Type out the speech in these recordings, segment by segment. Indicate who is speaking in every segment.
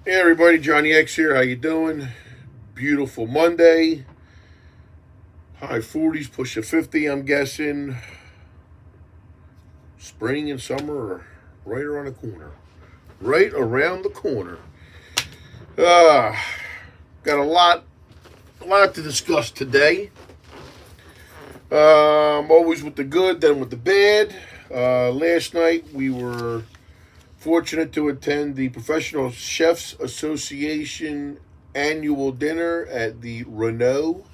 Speaker 1: Hey everybody, Johnny X here. How you doing? Beautiful Monday. High 40s, push a 50, I'm guessing. Spring and summer are right around the corner. Right around the corner. Uh, got a lot to discuss today. Always with the good, then with the bad. Last night we were fortunate to attend the Professional Chefs Association annual dinner at the Renault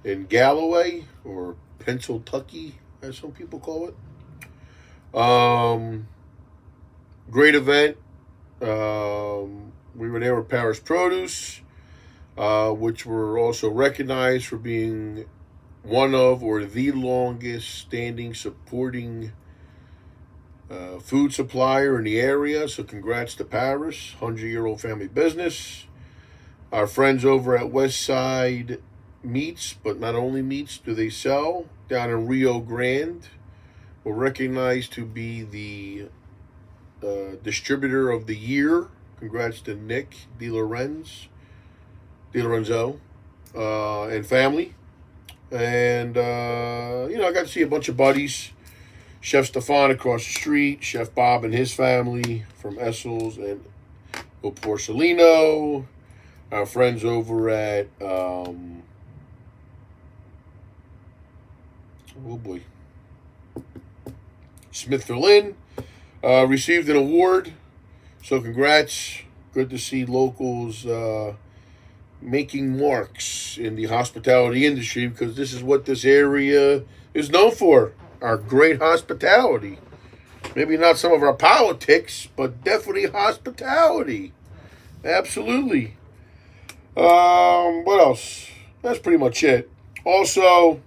Speaker 1: in Galloway, or Pennsyltucky, as some people call it. Great event. We were there with Paris Produce, which were also recognized for being one of or the longest standing supporting food supplier in the area. So congrats to Paris, 100-year-old family business. Our friends over at Westside Meats, but not only meats do they sell, down in Rio Grande, were recognized to be the distributor of the year. Congrats to Nick DiLorenzo, and family. And, I got to see a bunch of buddies. Chef Stefan across the street, Chef Bob and his family from Essel's and El Porcelino, our friends over at, oh boy, Smith-Berlin, received an award. So congrats. Good to see locals making marks in the hospitality industry, because this is what this area is known for. Our great hospitality. Maybe not some of our politics, but definitely hospitality. Absolutely. What else? That's pretty much it. Also,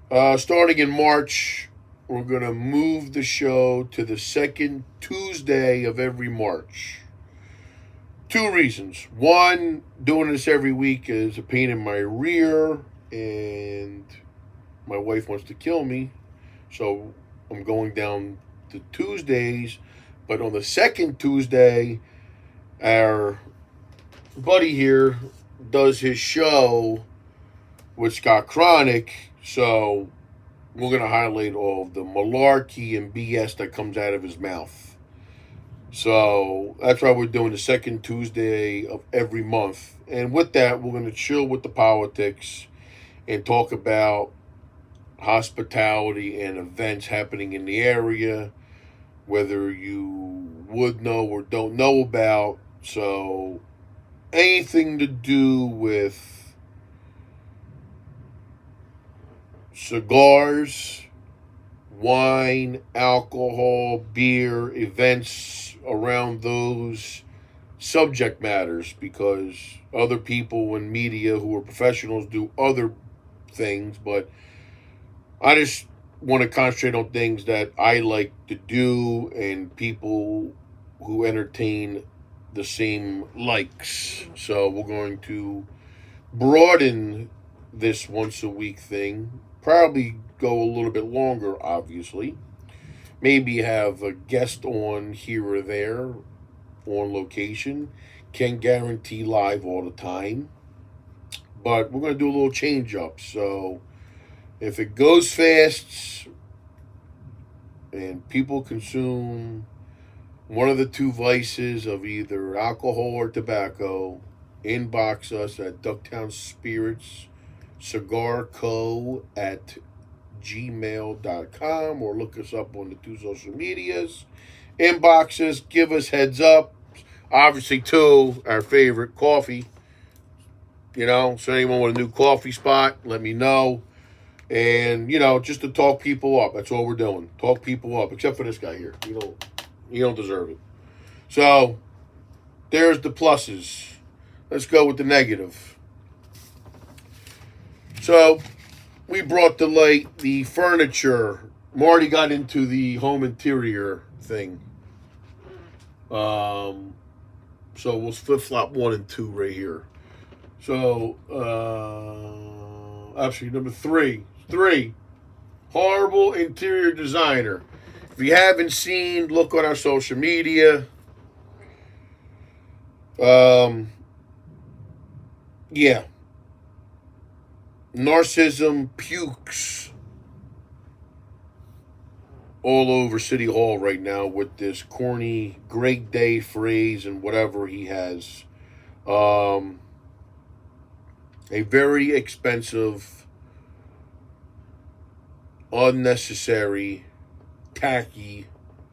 Speaker 1: starting in March, we're going to move the show to the second Tuesday of every March. Two reasons. One, doing this every week is a pain in my rear, and my wife wants to kill me. So I'm going down to Tuesdays. But on the second Tuesday, our buddy here does his show with Scott Cronick. So we're going to highlight all of the malarkey and BS that comes out of his mouth. So that's why we're doing the second Tuesday of every month. And with that, we're going to chill with the politics and talk about hospitality and events happening in the area, whether you would know or don't know about. So anything to do with cigars, wine, alcohol, beer, events around those subject matters, because other people in media who are professionals do other things, but I just want to concentrate on things that I like to do and people who entertain the same likes. So we're going to broaden this once a week thing. Probably go a little bit longer, obviously. Maybe have a guest on here or there on location. Can't guarantee live all the time. But we're going to do a little change up. So if it goes fast and people consume one of the two vices of either alcohol or tobacco, inbox us at Ducktown Spirits Cigar Co. at gmail.com, or look us up on the two social medias. Inboxes, give us heads up. Obviously, too, our favorite coffee. So anyone with a new coffee spot, let me know. And, just to talk people up. That's all we're doing. Talk people up. Except for this guy here. You don't deserve it. So, there's the pluses. Let's go with the negative. So, we brought to light the furniture. Marty got into the home interior thing. So, we'll flip-flop 1 and 2 right here. So, actually, number 3. Horrible interior designer. If you haven't seen, look on our social media. Um, yeah, narcissism pukes all over City Hall right now with this corny "great day" phrase and whatever he has. Um, a very expensive, unnecessary, tacky,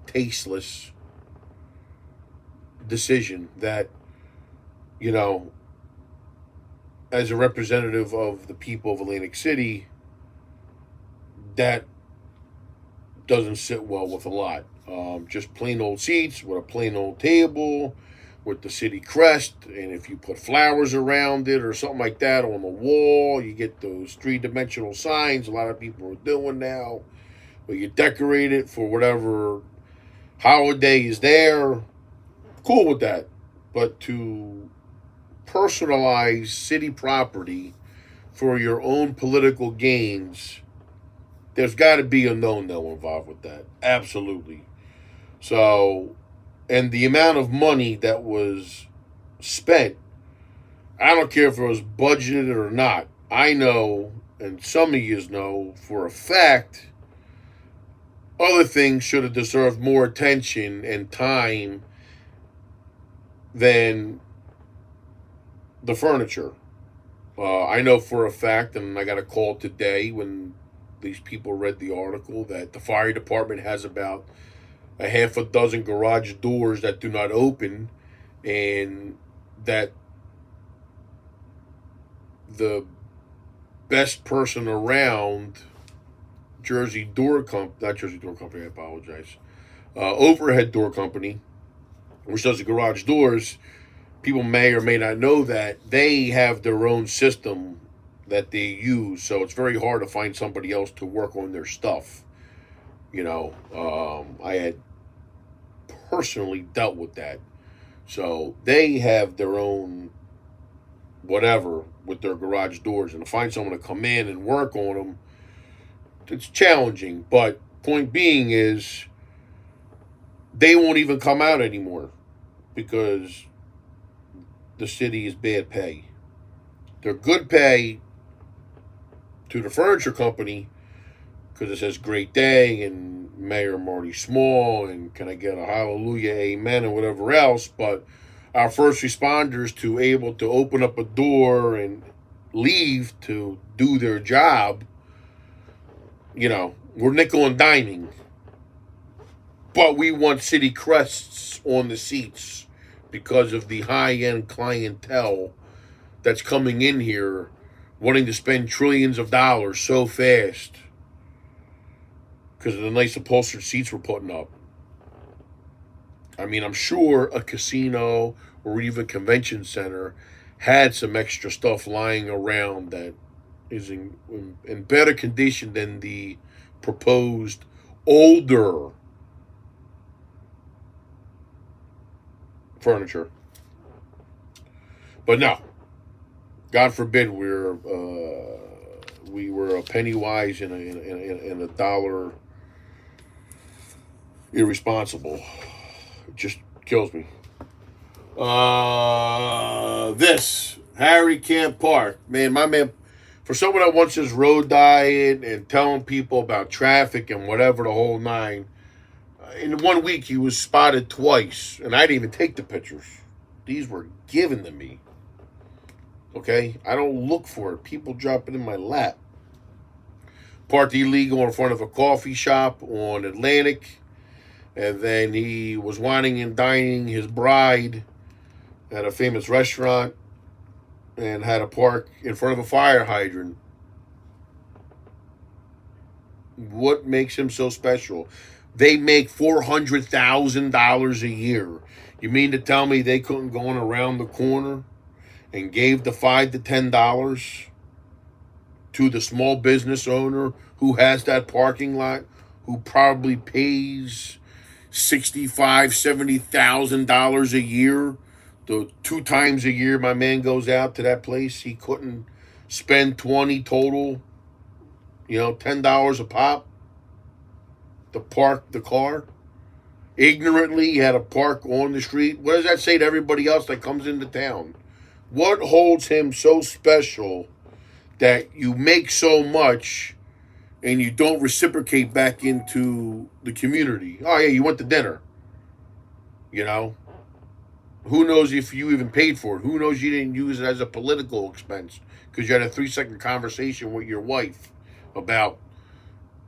Speaker 1: tasteless decision that, you know, as a representative of the people of Atlantic City, that doesn't sit well with a lot. Just plain old seats with a plain old table with the city crest, and if you put flowers around it or something like that on the wall, you get those three-dimensional signs a lot of people are doing now, where you decorate it for whatever holiday is there. Cool with that. But to personalize city property for your own political gains, there's got to be a no-no involved with that. Absolutely. So, and the amount of money that was spent, I don't care if it was budgeted or not. I know, and some of you know for a fact, other things should have deserved more attention and time than the furniture. I know for a fact, and I got a call today when these people read the article, that the fire department has about a half a dozen garage doors that do not open, and that the best person around Jersey Door Company, not Jersey Door Company, I apologize, Overhead Door Company, which does the garage doors, people may or may not know that they have their own system that they use, so it's very hard to find somebody else to work on their stuff. I had personally dealt with that. So they have their own whatever with their garage doors, and to find someone to come in and work on them, it's challenging. But point being is, they won't even come out anymore because the city is bad pay. They're good pay to the furniture company because it says "Great Day" and Mayor Marty Small and "Can I get a hallelujah, amen," and whatever else. But our first responders to able to open up a door and leave to do their job, we're nickel and diming. But we want city crests on the seats because of the high-end clientele that's coming in here wanting to spend trillions of dollars so fast because of the nice upholstered seats we're putting up. I mean, I'm sure a casino or even a convention center had some extra stuff lying around that is in better condition than the proposed older furniture. But no, God forbid we were a penny wise and a dollar irresponsible. It just kills me. This Harry Camp Park, man, my man. For someone that wants his road diet and telling people about traffic and whatever the whole nine, in 1 week he was spotted twice, and I didn't even take the pictures. These were given to me. Okay, I don't look for it. People drop it in my lap. Parked illegal in front of a coffee shop on Atlantic, and then he was whining and dining his bride at a famous restaurant and had to park in front of a fire hydrant. What makes him so special? They make $400,000 a year. You mean to tell me they couldn't go in around the corner and gave the $5 to $10 to the small business owner who has that parking lot, who probably pays $65,000-$70,000 a year? The 2 times a year my man goes out to that place, he couldn't spend 20 total, $10 a pop to park the car. ignorantly had to park on the street. What does that say to everybody else that comes into town? What holds him so special that you make so much and you don't reciprocate back into the community? Oh, yeah, you went to dinner. You know? Who knows if you even paid for it? Who knows you didn't use it as a political expense because you had a 3-second conversation with your wife about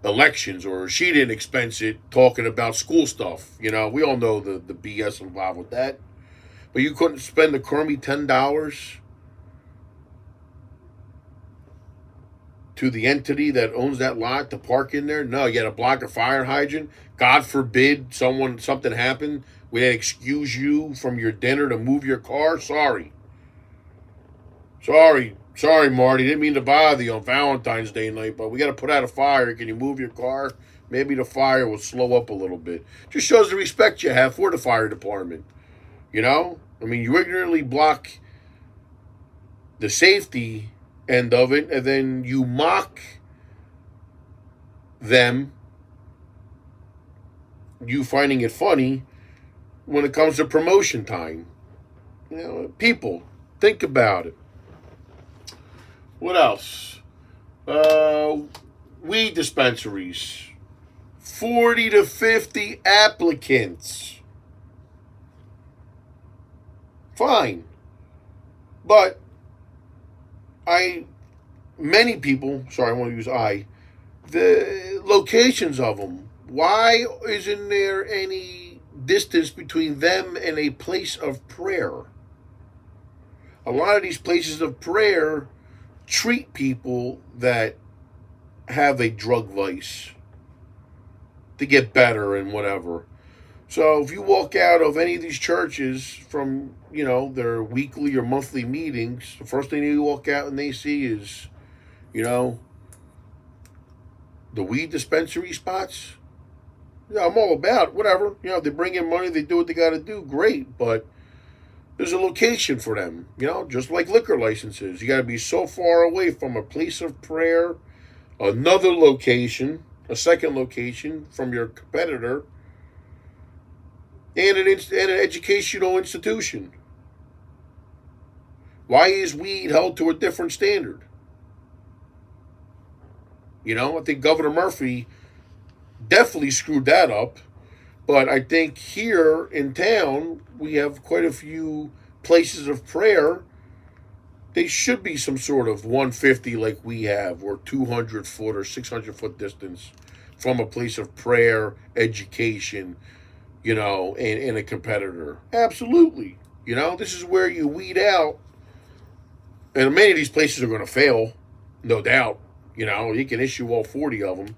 Speaker 1: elections, or she didn't expense it talking about school stuff. We all know the BS involved with that. But you couldn't spend the crummy $10 to the entity that owns that lot to park in there? No, you had to block a fire hydrant. God forbid something happened. We had to excuse you from your dinner to move your car. Sorry, Marty. Didn't mean to bother you on Valentine's Day night, but we got to put out a fire. Can you move your car? Maybe the fire will slow up a little bit. Just shows the respect you have for the fire department. I mean, you ignorantly block the safety end of it, and then you mock them, you finding it funny when it comes to promotion time. People, think about it. What else? Weed dispensaries. 40 to 50 applicants. Fine. But many people, sorry, I want to use the locations of them. Why isn't there any distance between them and a place of prayer? A lot of these places of prayer treat people that have a drug vice to get better and whatever. So if you walk out of any of these churches from, their weekly or monthly meetings, the first thing you walk out and they see is, the weed dispensary spots. Yeah, I'm all about it, whatever. They bring in money, they do what they got to do, great. But there's a location for them, just like liquor licenses. You got to be so far away from a place of prayer, another location, a second location from your competitor, and an educational institution. Why is weed held to a different standard? I think Governor Murphy definitely screwed that up. But I think here in town, we have quite a few places of prayer. They should be some sort of 150 like we have, or 200-foot or 600-foot distance from a place of prayer, education, and a competitor. Absolutely. This is where you weed out. And many of these places are going to fail, no doubt. You can issue all 40 of them.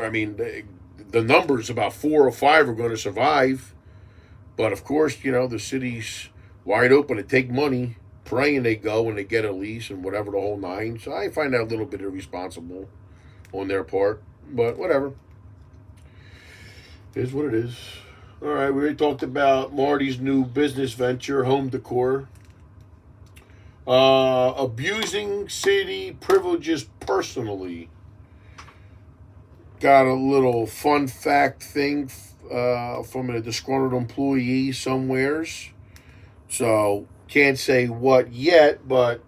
Speaker 1: I mean, the numbers, about 4 or 5 are going to survive. But of course, the city's wide open to take money, praying they go and they get a lease and whatever, the whole nine. So I find that a little bit irresponsible on their part. But whatever. It is what it is. All right, we already talked about Marty's new business venture, home decor. Abusing city privileges personally. Got a little fun fact thing from a disgruntled employee somewheres. So can't say what yet, but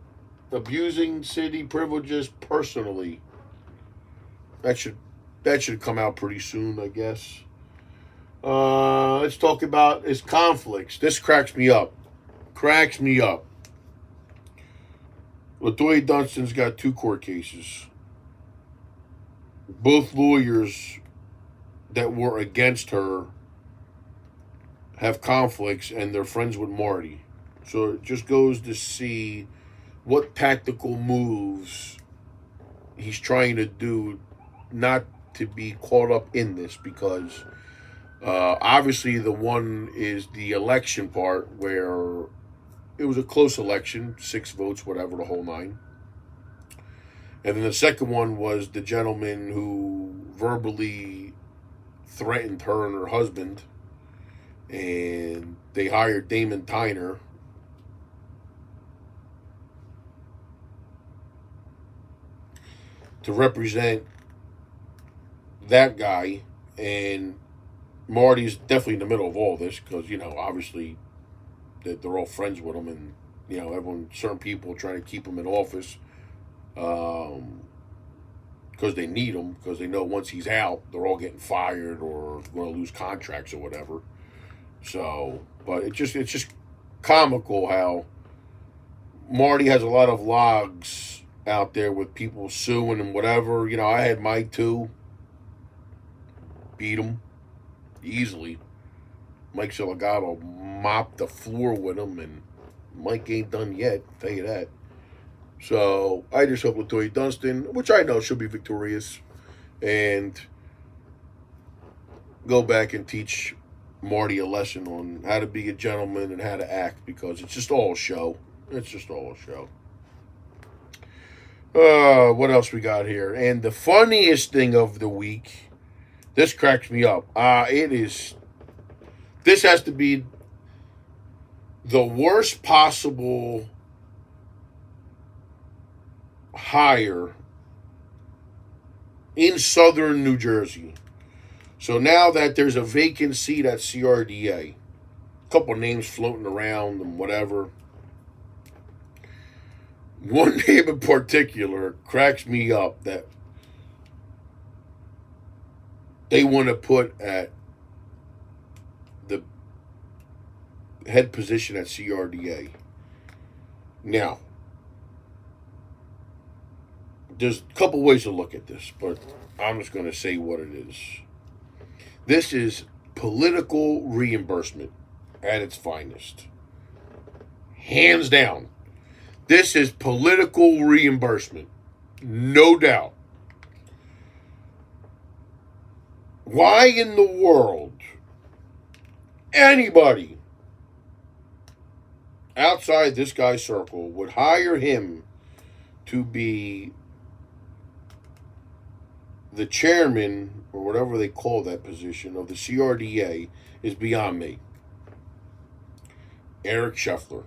Speaker 1: abusing city privileges personally. That should come out pretty soon, I guess. Let's talk about his conflicts. This cracks me up. LaToya Dunstan's got 2 court cases. Both lawyers that were against her have conflicts and they're friends with Marty. So it just goes to see what tactical moves he's trying to do not to be caught up in this, because obviously the one is the election part where it was a close election, 6 votes, whatever, the whole nine. And then the second one was the gentleman who verbally threatened her and her husband. And they hired Damon Tyner to represent that guy. And Marty's definitely in the middle of all this because, obviously they're all friends with him, and, certain people are trying to keep him in office because they need him, because they know once he's out, they're all getting fired or going to lose contracts or whatever. So, but it's just comical how Marty has a lot of logs out there with people suing and whatever. I had Mike too. Beat him easily. Mike Siligato mopped the floor with him, and Mike ain't done yet, I'll tell you that. So I just hope LaToya Dunston, which I know she'll be victorious, and go back and teach Marty a lesson on how to be a gentleman and how to act, because it's just all a show. It's just all a show. What else we got here? And the funniest thing of the week, this cracks me up. This has to be the worst possible hire in southern New Jersey. So now that there's a vacant seat at CRDA, a couple names floating around and whatever. One name in particular cracks me up that they want to put at the head position at CRDA. Now, there's a couple ways to look at this, but I'm just going to say what it is. This is political reimbursement at its finest. Hands down. This is political reimbursement. No doubt. Why in the world anybody outside this guy's circle would hire him to be the chairman, or whatever they call that position, of the CRDA is beyond me. Eric Scheffler,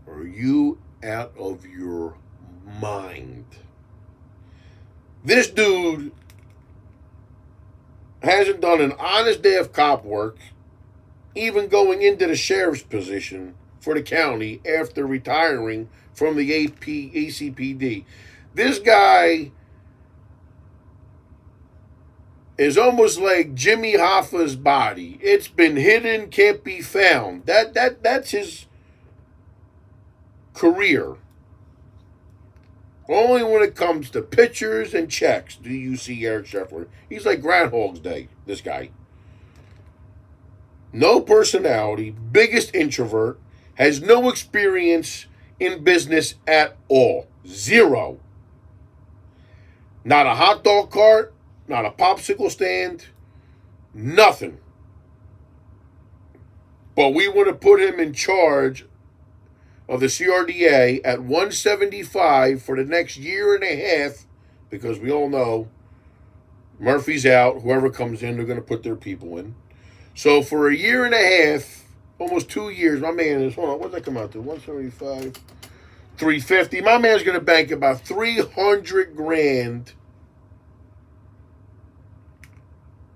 Speaker 1: are you out of your mind? This dude hasn't done an honest day of cop work, even going into the sheriff's position for the county after retiring from the ACPD. This guy is almost like Jimmy Hoffa's body. It's been hidden, can't be found. That's his career. Only when it comes to pictures and checks do you see Eric Scheffler. He's like Groundhog's Day, this guy. No personality, biggest introvert, has no experience in business at all. Zero. Not a hot dog cart, not a popsicle stand, nothing. But we want to put him in charge of the CRDA at 175 for the next year and a half, because we all know Murphy's out. Whoever comes in, they're going to put their people in. So for a year and a half, almost 2 years, my man is, hold on, what did that come out to? 175, 350. My man's going to bank about 300 grand.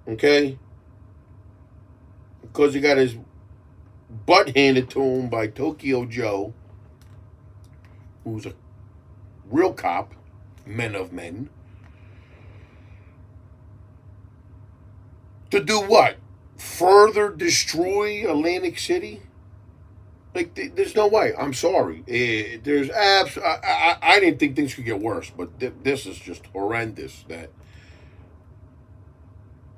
Speaker 1: Okay? Because he got his butt handed to him by Tokyo Joe, who's a real cop, men of men. To do what? Further destroy Atlantic City? Like, there's no way. I'm sorry. I didn't think things could get worse, but this is just horrendous that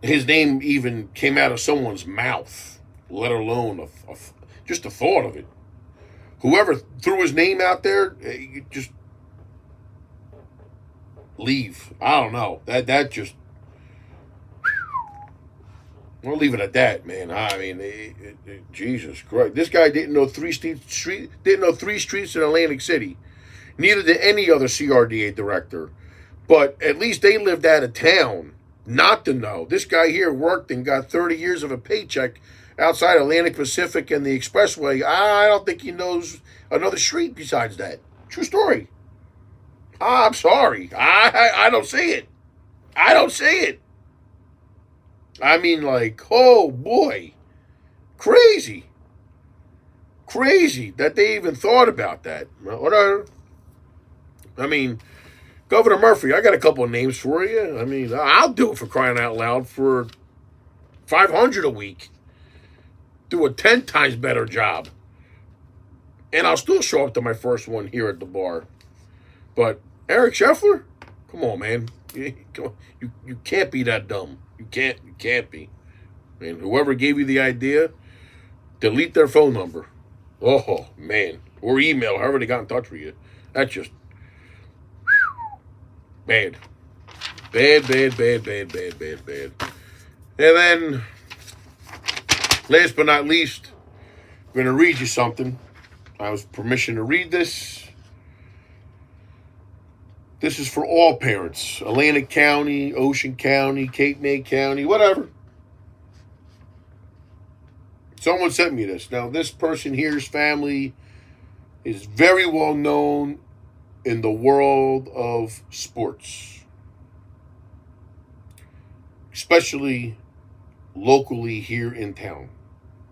Speaker 1: his name even came out of someone's mouth, let alone just the thought of it. Whoever threw his name out there, you just leave. I don't know. That just, we'll leave it at that, man. I mean, Jesus Christ, this guy didn't know three streets in Atlantic City. Neither did any other CRDA director. But at least they lived out of town not to know. This guy here worked and got 30 years of a paycheck outside Atlantic Pacific and the Expressway. I don't think he knows another street besides that. True story. I'm sorry. I don't see it. I don't see it. I mean, like, oh boy, crazy. Crazy that they even thought about that. Whatever. I mean, Governor Murphy, I got a couple of names for you. I mean, I'll do it for crying out loud for 500 a week. Do a 10 times better job. And I'll still show up to my first one here at the bar. But Eric Scheffler? Come on, man. You can't be that dumb. You can't be. And whoever gave you the idea, delete their phone number. Oh, man. Or email, however they got in touch with you. That's just bad. Bad. And then, last but not least, I'm going to read you something. I was permission to read this. This is for all parents. Atlantic County, Ocean County, Cape May County, whatever. Someone sent me this. Now, this person here's family is very well known in the world of sports, especially locally here in town.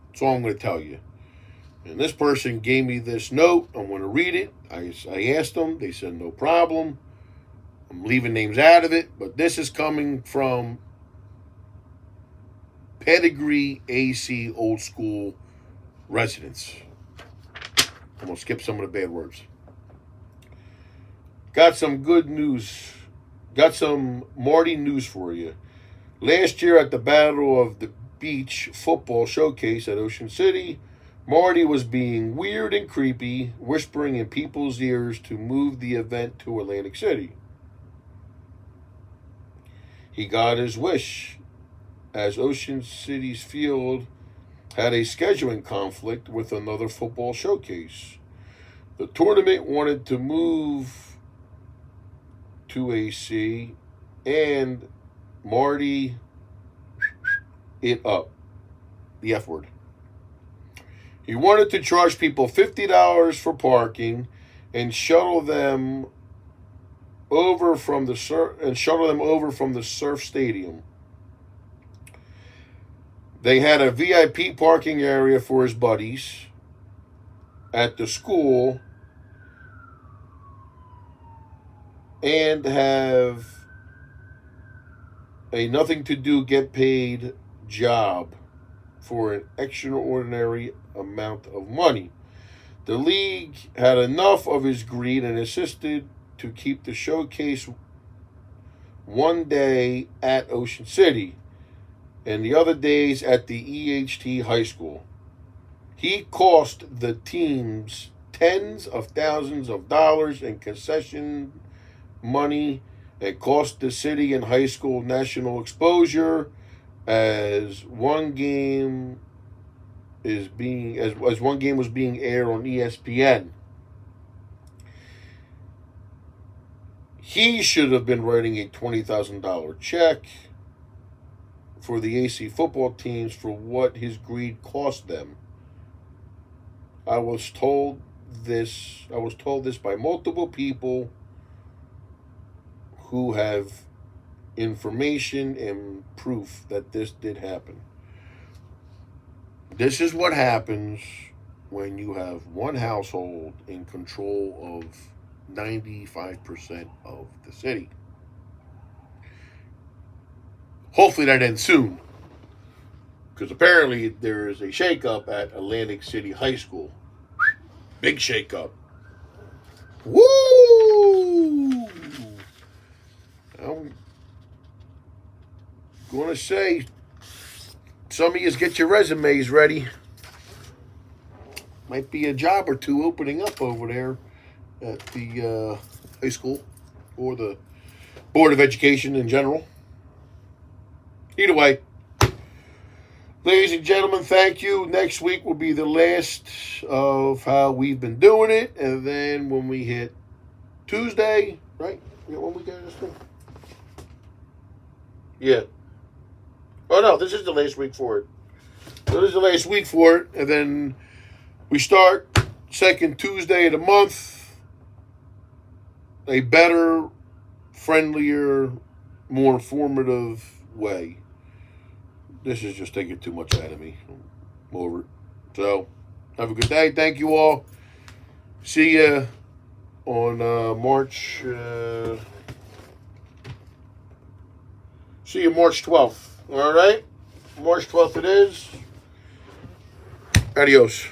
Speaker 1: That's all I'm going to tell you. And this person gave me this note. I'm going to read it. I asked them. They said no problem. I'm leaving names out of it, but this is coming from Pedigree AC old school residents. I'm going to skip some of the bad words. Got some good news. Got some Marty news for you. Last year at the Battle of the Beach football showcase at Ocean City, Marty was being weird and creepy, whispering in people's ears to move the event to Atlantic City. He got his wish, as Ocean City's field had a scheduling conflict with another football showcase. The tournament wanted to move to AC, and Marty it up. The F word. He wanted to charge people $50 for parking and shuttle them over from the surf stadium. They had a VIP parking area for his buddies at the school and have a nothing to do, get paid job for an extraordinary amount of money. The league had enough of his greed and insisted to keep the showcase one day at Ocean City and the other days at the EHT high school. He cost the teams tens of thousands of dollars in concession money and cost the city and high school national exposure as one game was being aired on ESPN. He should have been writing a $20,000 check for the AC football teams for what his greed cost them. I was told this by multiple people who have information and proof that this did happen. This is what happens when you have one household in control of 95% of the city. Hopefully that ends soon, because apparently there is a shakeup at Atlantic City High School. Big shakeup. Woo! I'm going to say, some of you get your resumes ready. Might be a job or two opening up over there at the high school or the Board of Education in general. Either way, ladies and gentlemen, thank you. Next week will be the last of how we've been doing it. And then when we hit Tuesday, right? When we get this thing? Yeah. Oh, no, this is the last week for it. So this is the last week for it. And then we start second Tuesday of the month. A better, friendlier, more informative way. this is just taking too much out of me. I'm over it. So, have a good day. Thank you all. See ya on March. See you March 12th. All right? March 12th it is. Adios.